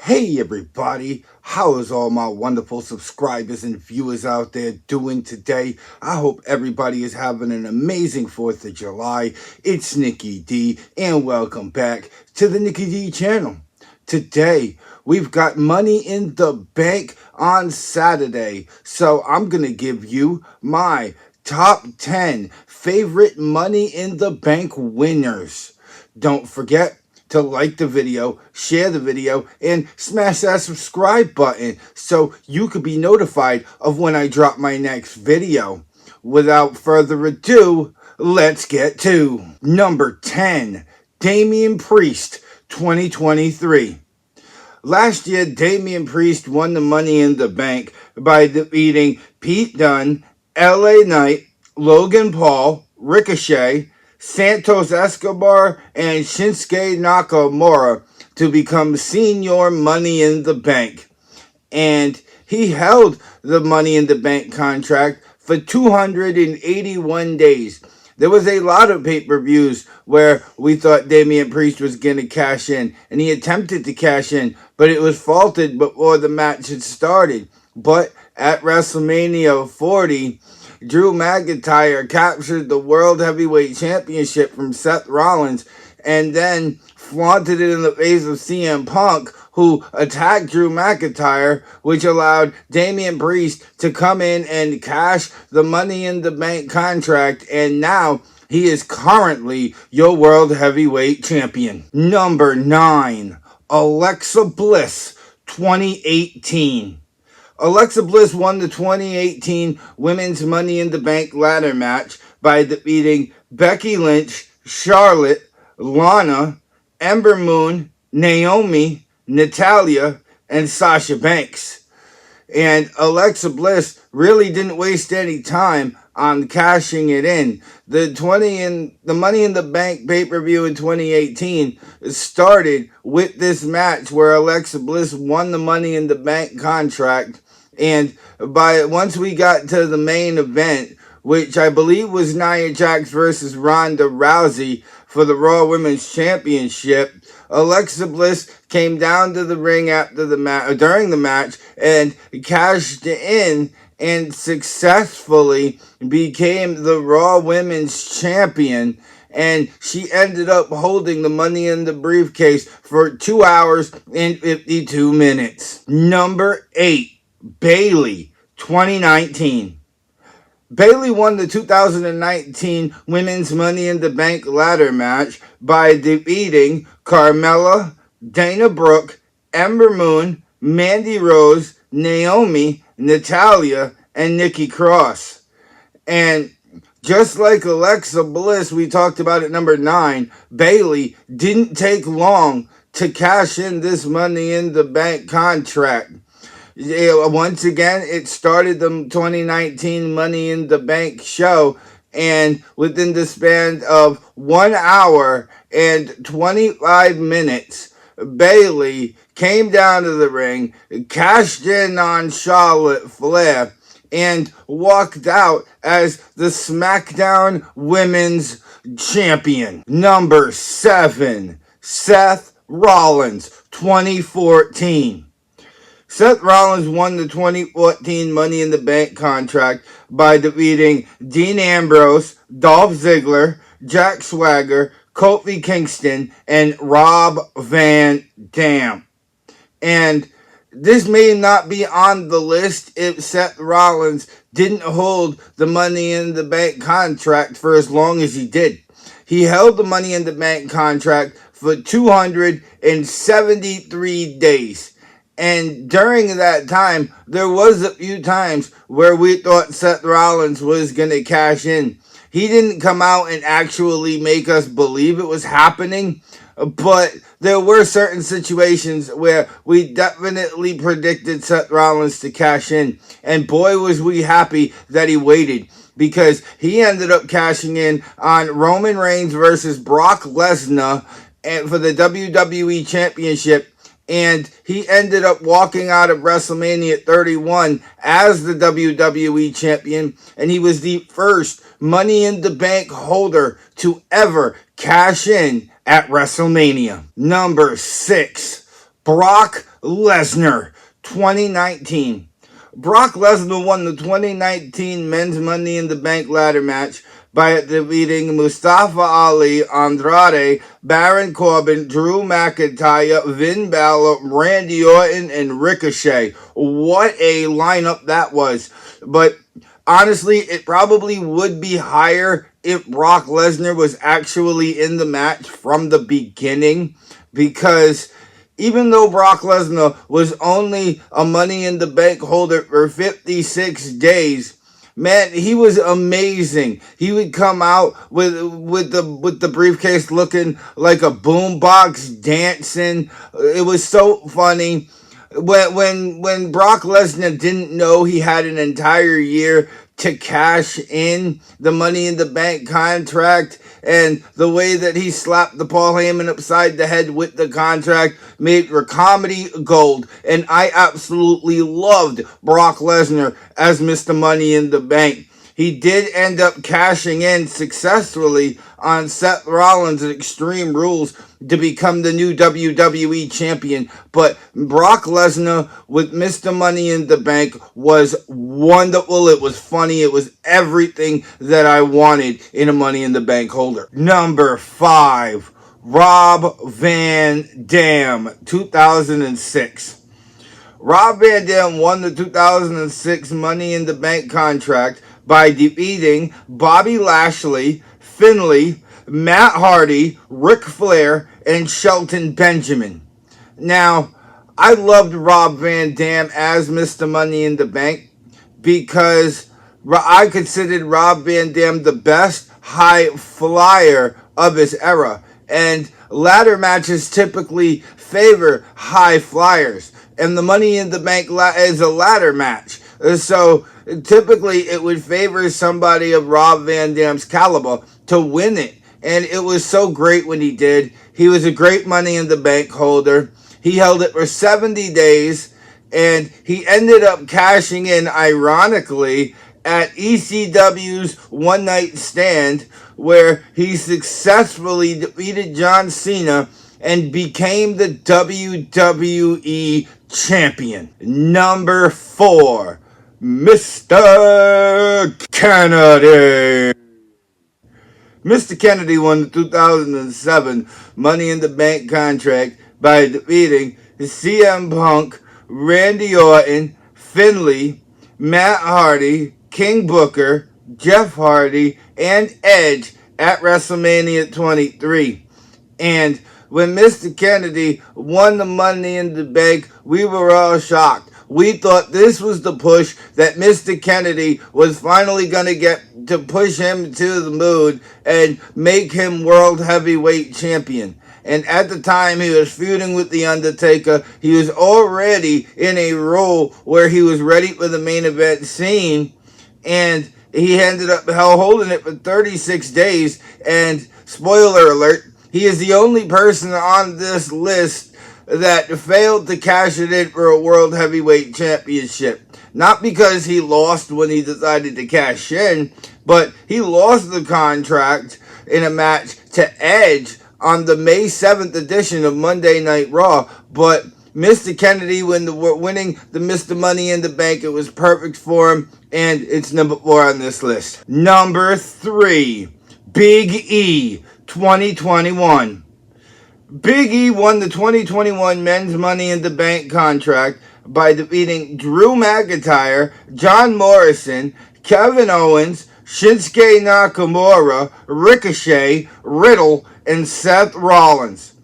Hey everybody, how is all my wonderful subscribers and viewers out there doing today? I hope everybody is having an amazing 4th of July. It's Nikki D and welcome back to the Nikki D channel. Today, we've got Money in the Bank on Saturday, so I'm going to give you my top 10 favorite Money in the Bank winners. Don't forget to like the video, share the video, and smash that subscribe button so you could be notified of when I drop my next video. Without further ado, let's get to number 10, Damian Priest, 2023. Last year, Damian Priest won the Money in the Bank by defeating Pete Dunne, LA Knight, Logan Paul, Ricochet, Santos Escobar, and Shinsuke Nakamura to become senior Money in the Bank. And he held the Money in the Bank contract for 281 days. There was a lot of pay-per-views where we thought Damian Priest was going to cash in, and he attempted to cash in, but it was faulted before the match had started. But at WrestleMania 40, Drew McIntyre captured the World Heavyweight Championship from Seth Rollins and then flaunted it in the face of CM Punk, who attacked Drew McIntyre, which allowed Damian Priest to come in and cash the Money in the Bank contract, and now he is currently your World Heavyweight Champion. Number 9, Alexa Bliss, 2018. Alexa Bliss won the 2018 Women's Money in the Bank ladder match by defeating Becky Lynch, Charlotte, Lana, Ember Moon, Naomi, Natalya, and Sasha Banks. And Alexa Bliss really didn't waste any time on cashing it in. The Money in the Bank pay-per-view in 2018 started with this match where Alexa Bliss won the Money in the Bank contract. And once we got to the main event, which I believe was Nia Jax versus Ronda Rousey for the Raw Women's Championship, Alexa Bliss came down to the ring during the match and cashed in and successfully became the Raw Women's Champion. And she ended up holding the Money in the Briefcase for 2 hours and 52 minutes. Number 8. Bayley, 2019. Bayley won the 2019 Women's Money in the Bank ladder match by defeating Carmela, Dana Brooke, Ember Moon, Mandy Rose, Naomi, Natalya, and Nikki Cross. And just like Alexa Bliss, we talked about at number 9, Bayley didn't take long to cash in this Money in the Bank contract. Once again, it started the 2019 Money in the Bank show, and within the span of 1 hour and 25 minutes, Bayley came down to the ring, cashed in on Charlotte Flair, and walked out as the SmackDown Women's Champion. Number 7, Seth Rollins, 2014. Seth Rollins won the 2014 Money in the Bank contract by defeating Dean Ambrose, Dolph Ziggler, Jack Swagger, Kofi Kingston, and Rob Van Dam. And this may not be on the list if Seth Rollins didn't hold the Money in the Bank contract for as long as he did. He held the Money in the Bank contract for 273 days. And during that time, there was a few times where we thought Seth Rollins was going to cash in. He didn't come out and actually make us believe it was happening, but there were certain situations where we definitely predicted Seth Rollins to cash in. And boy, was we happy that he waited, because he ended up cashing in on Roman Reigns versus Brock Lesnar for the WWE Championship. And he ended up walking out of WrestleMania 31 as the WWE Champion, and he was the first Money in the Bank holder to ever cash in at WrestleMania. Number 6, Brock Lesnar, 2019. Brock Lesnar won the 2019 Men's Money in the Bank ladder match by defeating Mustafa Ali, Andrade, Baron Corbin, Drew McIntyre, Finn Balor, Randy Orton, and Ricochet. What a lineup that was. But honestly, it probably would be higher if Brock Lesnar was actually in the match from the beginning, because even though Brock Lesnar was only a Money in the Bank holder for 56 days, man, he was amazing. He would come out with the briefcase looking like a boombox, dancing. It was so funny. When Brock Lesnar didn't know he had an entire year to cash in the Money in the Bank contract, and the way that he slapped the Paul Heyman upside the head with the contract made for comedy gold. And I absolutely loved Brock Lesnar as Mr. Money in the Bank. He did end up cashing in successfully on Seth Rollins at Extreme Rules to become the new WWE champion. But Brock Lesnar with Mr. Money in the Bank was wonderful. It was funny. It was everything that I wanted in a Money in the Bank holder. Number 5, Rob Van Dam, 2006. Rob Van Dam won the 2006 Money in the Bank contract by defeating Bobby Lashley, Finlay, Matt Hardy, Ric Flair, and Shelton Benjamin. Now, I loved Rob Van Dam as Mr. Money in the Bank because I considered Rob Van Dam the best high flyer of his era. And ladder matches typically favor high flyers. And the Money in the Bank is a ladder match. So typically it would favor somebody of Rob Van Dam's caliber to win it. And it was so great when he did. He was a great Money in the Bank holder. He held it for 70 days. And he ended up cashing in, ironically, at ECW's One Night Stand, where he successfully defeated John Cena and became the WWE champion. Number 4, Mr. Kennedy. Mr. Kennedy won the 2007 Money in the Bank contract by defeating CM Punk, Randy Orton, Finlay, Matt Hardy, King Booker, Jeff Hardy, and Edge at WrestleMania 23. And when Mr. Kennedy won the Money in the Bank, we were all shocked. We thought this was the push that Mr. Kennedy was finally going to get to push him to the moon and make him World Heavyweight Champion. And at the time, he was feuding with The Undertaker. He was already in a role where he was ready for the main event scene. And he ended up holding it for 36 days. And spoiler alert, he is the only person on this list that failed to cash it in for a World Heavyweight Championship. Not because he lost when he decided to cash in, but he lost the contract in a match to Edge on the May 7th edition of Monday Night Raw. But Mr. Kennedy, winning the Mr. Money in the Bank, it was perfect for him, and it's number 4 on this list. Number 3, Big E, 2021. Big E won the 2021 Men's Money in the Bank contract by defeating Drew McIntyre, John Morrison, Kevin Owens, Shinsuke Nakamura, Ricochet, Riddle, and Seth Rollins.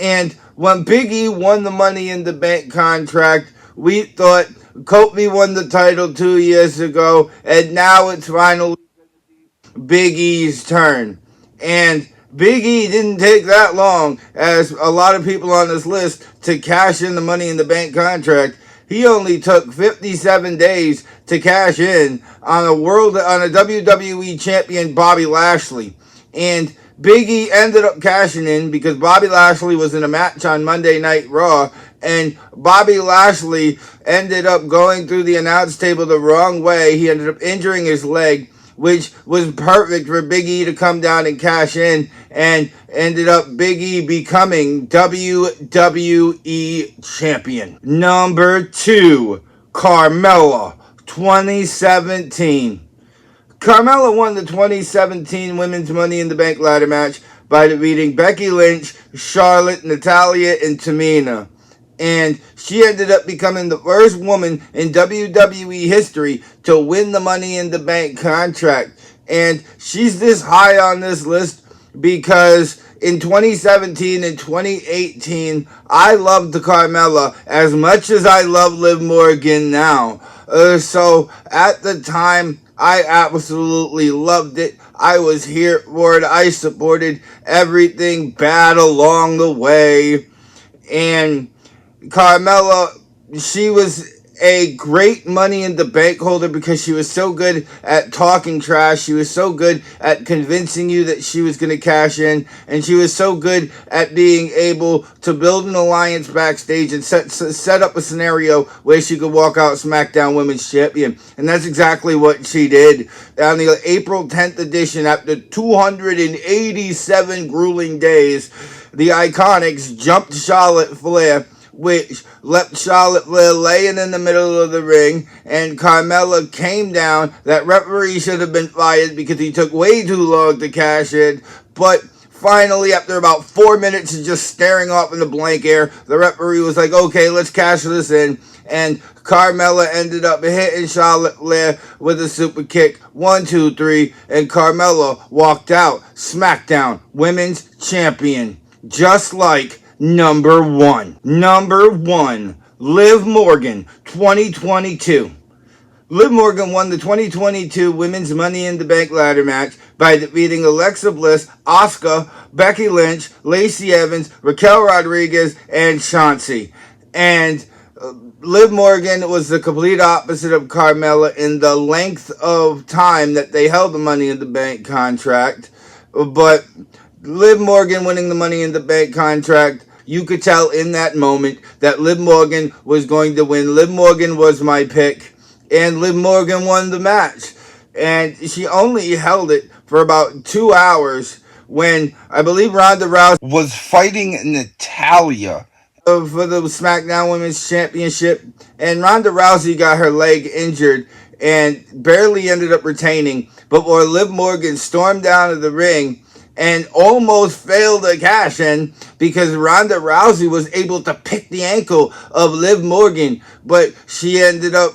And when Big E won the Money in the Bank contract, we thought Kofi won the title 2 years ago, and now it's finally Big E's turn. And Big E didn't take that long, as a lot of people on this list, to cash in the Money in the Bank contract. He only took 57 days to cash in on a WWE champion, Bobby Lashley. And Big E ended up cashing in because Bobby Lashley was in a match on Monday Night Raw, and Bobby Lashley ended up going through the announce table the wrong way. He ended up injuring his leg. which was perfect for Big E to come down and cash in, and ended up Big E becoming WWE Champion. Number 2, Carmela, 2017. Carmela won the 2017 Women's Money in the Bank ladder match by defeating Becky Lynch, Charlotte, Natalya, and Tamina. And she ended up becoming the first woman in WWE history to win the Money in the Bank contract. And she's this high on this list because in 2017 and 2018, I loved the Carmela as much as I love Liv Morgan now. So at the time, I absolutely loved it. I was here for it. I supported everything bad along the way. And Carmela, she was a great Money in the Bank holder because she was so good at talking trash. She was so good at convincing you that she was going to cash in. And she was so good at being able to build an alliance backstage and set up a scenario where she could walk out SmackDown Women's Champion. And that's exactly what she did. On the April 10th edition, after 287 grueling days, the Iconics jumped Charlotte Flair, which left Charlotte Flair laying in the middle of the ring, and Carmela came down. That referee should have been fired because he took way too long to cash in, but finally, after about 4 minutes of just staring off in the blank air, the referee was like, okay, let's cash this in, and Carmela ended up hitting Charlotte Flair with a super kick, 1, 2, 3, and Carmela walked out SmackDown Women's Champion, just like Number 1. Number 1, Liv Morgan, 2022. Liv Morgan won the 2022 Women's Money in the Bank ladder match by defeating Alexa Bliss, Asuka, Becky Lynch, Lacey Evans, Raquel Rodriguez, and Chauncey. And Liv Morgan was the complete opposite of Carmela in the length of time that they held the Money in the Bank contract. But Liv Morgan winning the Money in the Bank contract, you could tell in that moment that Liv Morgan was going to win. Liv Morgan was my pick, and Liv Morgan won the match. And she only held it for about 2 hours when I believe Ronda Rousey was fighting Natalya for the SmackDown Women's Championship, and Ronda Rousey got her leg injured and barely ended up retaining. But where Liv Morgan stormed down to the ring and almost failed to cash in because Ronda Rousey was able to pick the ankle of Liv Morgan, but she ended up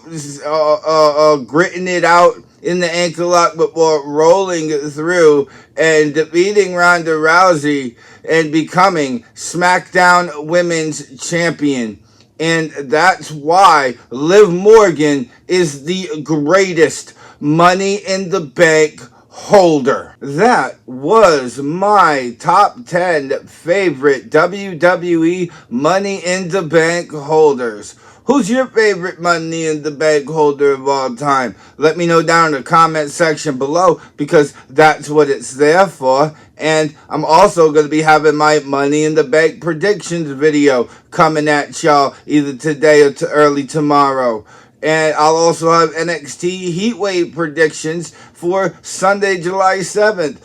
gritting it out in the ankle lock before rolling through and defeating Ronda Rousey and becoming SmackDown Women's Champion. And that's why Liv Morgan is the greatest Money in the Bank holder. That was my top 10 favorite WWE Money in the Bank holders. Who's your favorite Money in the Bank holder of all time? Let me know down in the comment section below because that's what it's there for. And I'm also going to be having my Money in the Bank predictions video coming at y'all either today or early tomorrow. And I'll also have NXT Heatwave predictions for Sunday, July 7th,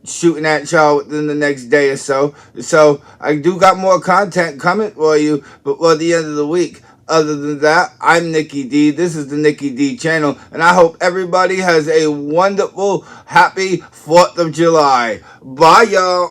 shooting at y'all within the next day or so. So I do got more content coming for you before the end of the week. Other than that, I'm Nikki D. This is the Nikki D channel, and I hope everybody has a wonderful, happy 4th of July. Bye, y'all.